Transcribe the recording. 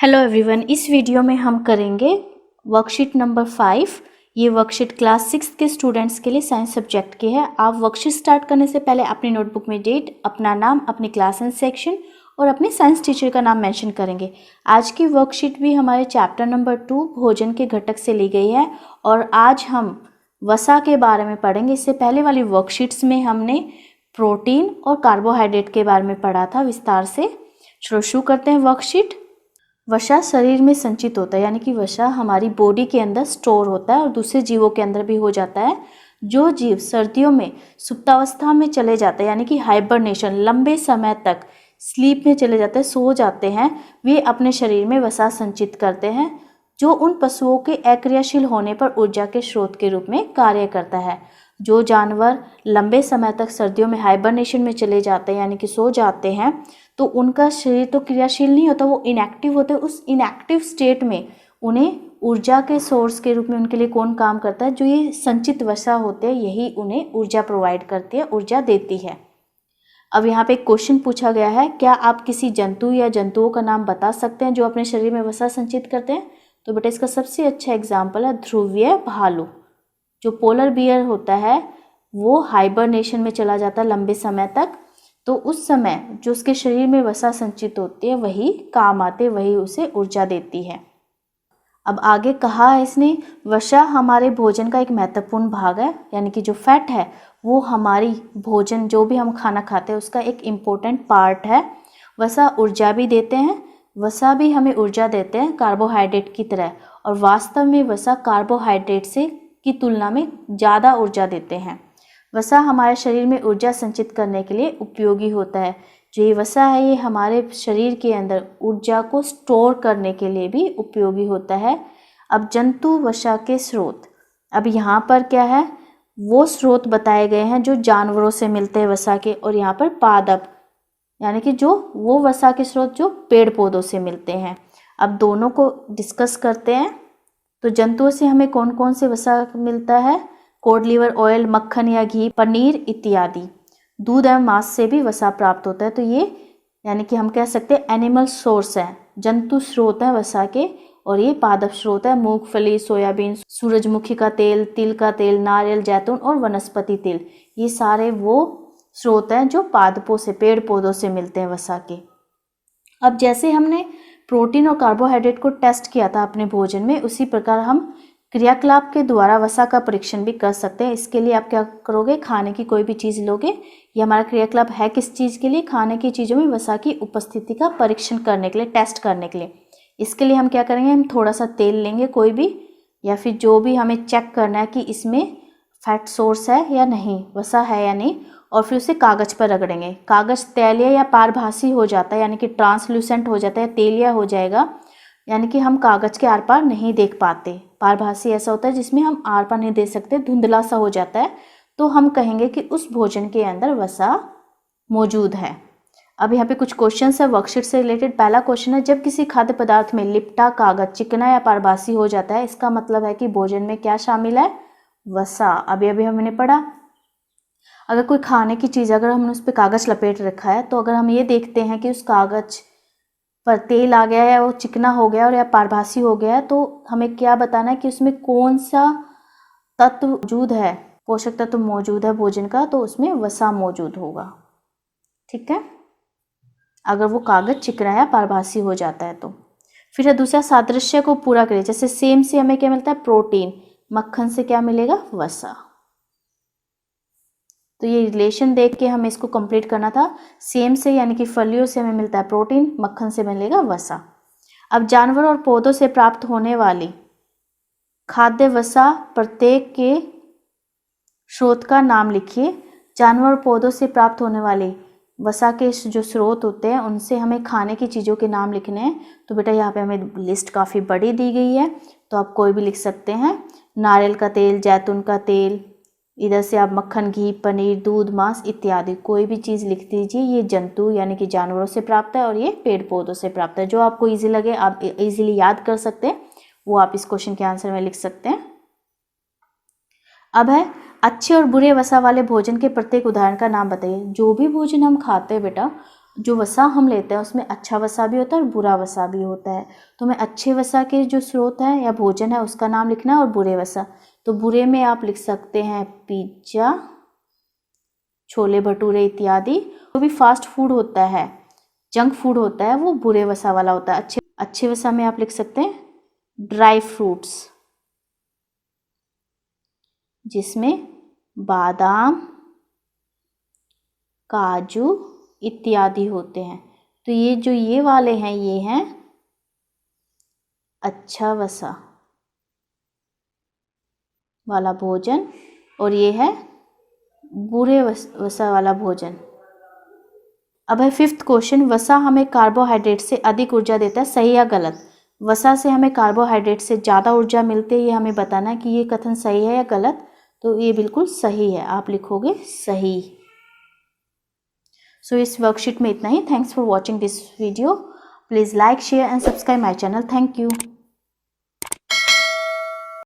Hello everyone, इस video में हम करेंगे वर्कशीट नंबर 5। ये वर्कशीट क्लास 6 के स्टूडेंट्स के लिए साइंस सब्जेक्ट की है। आप वर्कशीट स्टार्ट करने से पहले अपनी नोटबुक में डेट, अपना नाम, अपनी क्लास एंड सेक्शन और अपने साइंस टीचर का नाम मेंशन करेंगे। आज की वर्कशीट भी हमारे चैप्टर नंबर 2 भोजन के घटक से ली गई है और आज हम वसा के बारे में पढ़ेंगे। इससे पहले वाली वर्कशीट्स में हमने प्रोटीन और कार्बोहाइड्रेट के बारे में पढ़ा था विस्तार से। चलो शुरू करते हैं वर्कशीट। वसा शरीर में संचित होता है, यानी कि वसा हमारी बॉडी के अंदर स्टोर होता है और दूसरे जीवों के अंदर भी हो जाता है। जो जीव सर्दियों में सुप्तावस्था में चले जाते हैं, यानी कि हाइबरनेशन, लंबे समय तक स्लीप में चले जाते हैं, सो जाते हैं, वे अपने शरीर में वसा संचित करते हैं, जो उन पशुओं के अक्रियाशील होने पर ऊर्जा के स्रोत के रूप में कार्य करता है। जो जानवर लंबे समय तक सर्दियों में हाइबरनेशन में चले जाते हैं, यानी कि सो जाते हैं, तो उनका शरीर तो क्रियाशील नहीं होता, वो इनएक्टिव होते हैं। उस इनएक्टिव स्टेट में उन्हें ऊर्जा के सोर्स के रूप में उनके लिए कौन काम करता है? जो ये संचित वसा होते हैं, यही उन्हें ऊर्जा प्रोवाइड करती है, ऊर्जा देती है। अब यहाँ पे एक क्वेश्चन पूछा गया है, क्या आप किसी जंतु या जंतुओं का नाम बता सकते हैं जो अपने शरीर में वसा संचित करते हैं? तो बेटा इसका सबसे अच्छा एग्जाम्पल है ध्रुवीय भालू। जो पोलर बियर होता है वो हाइबरनेशन में चला जाता है लंबे समय तक, तो उस समय जो उसके शरीर में वसा संचित होती है वही काम आते, वही उसे ऊर्जा देती है। अब आगे कहा है इसने, वसा हमारे भोजन का एक महत्वपूर्ण भाग है, यानी कि जो फैट है वो हमारी भोजन, जो भी हम खाना खाते हैं उसका एक इम्पोर्टेंट पार्ट है। वसा ऊर्जा भी देते हैं, वसा भी हमें ऊर्जा देते हैं कार्बोहाइड्रेट की तरह, और वास्तव में वसा कार्बोहाइड्रेट से की तुलना में ज़्यादा ऊर्जा देते हैं। वसा हमारे शरीर में ऊर्जा संचित करने के लिए उपयोगी होता है। जो ये वसा है ये हमारे शरीर के अंदर ऊर्जा को स्टोर करने के लिए भी उपयोगी होता है। अब जंतु वसा के स्रोत, अब यहाँ पर क्या है, वो स्रोत बताए गए हैं जो जानवरों से मिलते हैं वसा के, और यहाँ पर पादप, यानी कि जो वो वसा के स्रोत जो पेड़ पौधों से मिलते हैं। अब दोनों को डिस्कस करते हैं। तो जंतुओं से हमें कौन कौन से वसा मिलता है? कोड लिवर ऑयल, मक्खन या घी, पनीर इत्यादि। दूध एवं मांस से भी वसा प्राप्त होता है। तो ये यानी कि हम कह सकते हैं एनिमल सोर्स है, जंतु स्रोत है वसा के, और ये पादप स्रोत है मूंगफली, सोयाबीन, सूरजमुखी का तेल, तिल का तेल, नारियल, जैतून और वनस्पति तेल। ये सारे वो स्रोत हैं जो पादपों से, पेड़ पौधों से मिलते हैं वसा के। अब जैसे हमने प्रोटीन और कार्बोहाइड्रेट को टेस्ट किया था अपने भोजन में, उसी प्रकार हम क्रियाकलाप के द्वारा वसा का परीक्षण भी कर सकते हैं। इसके लिए आप क्या करोगे, खाने की कोई भी चीज़ लोगे, ये हमारा क्रियाकलाप है किस चीज़ के लिए? खाने की चीज़ों में वसा की उपस्थिति का परीक्षण करने के लिए, टेस्ट करने के लिए। इसके लिए हम क्या करेंगे, हम थोड़ा सा तेल लेंगे कोई भी, या फिर जो भी हमें चेक करना है कि इसमें फैट सोर्स है या नहीं, वसा है या नहीं, और फिर उसे कागज़ पर रगड़ेंगे। कागज़ तैलीय या पारभासी हो जाता है, यानी कि ट्रांसल्यूसेंट हो जाता है, तेलिया हो जाएगा, यानी कि हम कागज़ के आर पार नहीं देख पाते। पारभासी ऐसा होता है जिसमें हम आर पार नहीं देख सकते, धुंधला सा हो जाता है, तो हम कहेंगे कि उस भोजन के अंदर वसा मौजूद है। अब यहाँ पे कुछ क्वेश्चन है वर्कशीट से रिलेटेड। पहला क्वेश्चन है, जब किसी खाद्य पदार्थ में लिपटा कागज चिकना या पारभासी हो जाता है, इसका मतलब है कि भोजन में क्या शामिल है? वसा। अभी अभी हमने पढ़ा, अगर कोई खाने की चीज़, अगर हमने उस पर कागज़ लपेट रखा है, तो अगर हम ये देखते हैं कि उस कागज़ पर तेल आ गया है, वो चिकना हो गया और या पारभासी हो गया है, तो हमें क्या बताना है कि उसमें कौन सा तत्व मौजूद है, पोषक तत्व मौजूद है भोजन का, तो उसमें वसा मौजूद होगा। ठीक है, अगर वो कागज चिकना या पारभासी हो जाता है तो। फिर है दूसरा, सादृश्य को पूरा करें। जैसे सेम से हमें क्या मिलता है? प्रोटीन। मक्खन से क्या मिलेगा? वसा। तो ये रिलेशन देख के हमें इसको कंप्लीट करना था। सेम से यानी कि फलियों से हमें मिलता है प्रोटीन, मक्खन से मिलेगा वसा। अब जानवर और पौधों से प्राप्त होने वाली खाद्य वसा प्रत्येक के स्रोत का नाम लिखिए। जानवर और पौधों से प्राप्त होने वाली वसा के जो स्रोत होते हैं उनसे हमें खाने की चीज़ों के नाम लिखने हैं। तो बेटा यहाँ पे हमें लिस्ट काफ़ी बड़ी दी गई है, तो आप कोई भी लिख सकते हैं। नारियल का तेल, जैतून का तेल, इधर से आप मक्खन, घी, पनीर, दूध, मांस इत्यादि, कोई भी चीज़ लिख दीजिए। ये जंतु यानी कि जानवरों से प्राप्त है और ये पेड़ पौधों से प्राप्त है। जो आपको इजी लगे, आप इजीली याद कर सकते हैं, वो आप इस क्वेश्चन के आंसर में लिख सकते हैं। अब है, अच्छे और बुरे वसा वाले भोजन के प्रत्येक उदाहरण का नाम बताइए। जो भी भोजन हम खाते हैं बेटा, जो वसा हम लेते हैं उसमें अच्छा वसा भी होता है और बुरा वसा भी होता है। तो हमें अच्छे वसा के जो स्रोत है या भोजन है उसका नाम लिखना है, और बुरे वसा, तो बुरे में आप लिख सकते हैं पिज्ज़ा, छोले भटूरे इत्यादि। जो भी फास्ट फूड होता है, जंक फूड होता है, वो बुरे वसा वाला होता है। अच्छे वसा में आप लिख सकते हैं ड्राई फ्रूट्स, जिसमें बादाम, काजू इत्यादि होते हैं। तो ये जो ये वाले हैं ये हैं अच्छा वसा वाला भोजन, और ये है बुरे वसा वाला भोजन। अब है 5th क्वेश्चन, वसा हमें कार्बोहाइड्रेट से अधिक ऊर्जा देता है, सही या गलत? वसा से हमें कार्बोहाइड्रेट से ज़्यादा ऊर्जा मिलती है, ये हमें बताना है कि ये कथन सही है या गलत। तो ये बिल्कुल सही है, आप लिखोगे सही। सो इस वर्कशीट में इतना ही। Thanks for watching this video. Please like, share and subscribe my channel. Thank you.